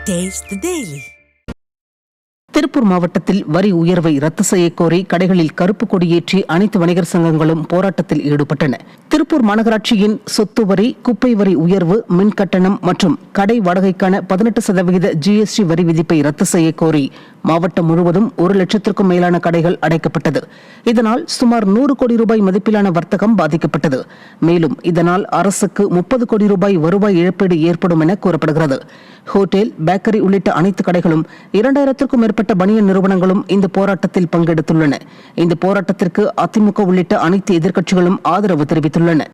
Taste the Daily. Tiruppur மாவட்டத்தில் வரி உயர்வை ரத்து செய்ய கோரி கடைகளில் கருப்பு கொடியேற்றி அனைத்து வணிகர் சங்கங்களும் போராட்டத்தில் ஈடுபட்டன. திருப்பூர் மாநகராட்சியின் சொத்து வரி, குப்பை வரி உயர்வு, மின் கட்டணம் மற்றும் கடை வாடகைக்கான 18% GST வரி விதிப்பை ரத்து செய்ய கோரி மாவட்டம் முழுவதும் 1 லட்சத்திற்கும் மேலான கடைகள் அடைக்கப்பட்டது. இதனால் சுமார் 100 கோடி ரூபாய் மதிப்பிலான வர்த்தகம் பாதிக்கப்பட்டது. மேலும் இதனால் அரசுக்கு 30 கோடி ரூபாய் வருவாய் இழப்பீடு ஏற்படும் என கூறப்படுகிறது. ஹோட்டல், பேக்கரி உள்ளிட்ட அனைத்து கடைகளும் 2000க்கும் மேற்பட்ட பனியன் நிறுவனங்களும் இந்த போராட்டத்தில் பங்கெடுத்துள்ளன. இந்த போராட்டத்திற்கு அதிமுக உள்ளிட்ட அனைத்து எதிர்க்கட்சிகளும் ஆதரவு தெரிவித்துள்ளன.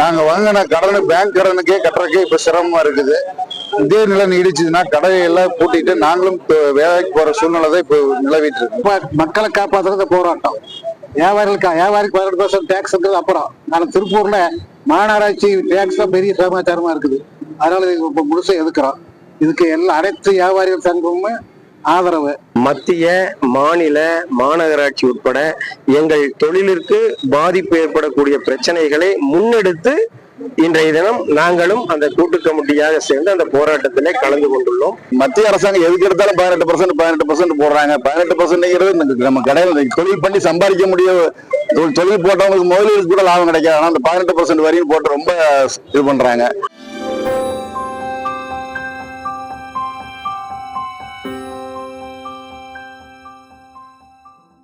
நாங்க வாங்கின கடனை பேங்க் கடனுக்கே கட்டுறதுக்கே இப்ப சிரமமா இருக்குது. இதே நிலை நீடிச்சதுன்னா கடையெல்லாம் பூட்டிட்டு நாங்களும் வேலைக்கு போற சூழ்நிலை தான் இப்ப நிலவிட்டு இருக்கு. மக்களை காப்பாற்றுறது போராட்டம். வியாபாரிக்கு 18% டேக்ஸ் அப்புறம் நான் திருப்பூர்ல மாநகராட்சி டேக்ஸ் தான் பெரிய சமாச்சாரமா இருக்குது. அதனால இப்ப முழுசா எதுக்குறோம். இதுக்கு எல்லா அனைத்து வியாபாரிகள் சங்கமும் ஆதரவு. மத்திய, மாநில, மாநகராட்சி உட்பட எங்கள் தொழிலிற்கு பாதிப்பு ஏற்படக்கூடிய பிரச்சனைகளை முன்னெடுத்து இன்றைய தினம் நாங்களும் அந்த கூட்டு கமிட்டியாக சேர்ந்து அந்த போராட்டத்திலே கலந்து கொண்டுள்ளோம். மத்திய அரசாங்கம் எதுக்கு எடுத்தாலும் 18% போடுறாங்க. 18% நம்ம கடையில் தொழில் பண்ணி சம்பாதிக்க முடியும். தொழில் போட்டவங்களுக்கு முதலீடு கூட லாபம் கிடைக்காது. ஆனா அந்த 18% வரையும் போட்டு ரொம்ப இது பண்றாங்க.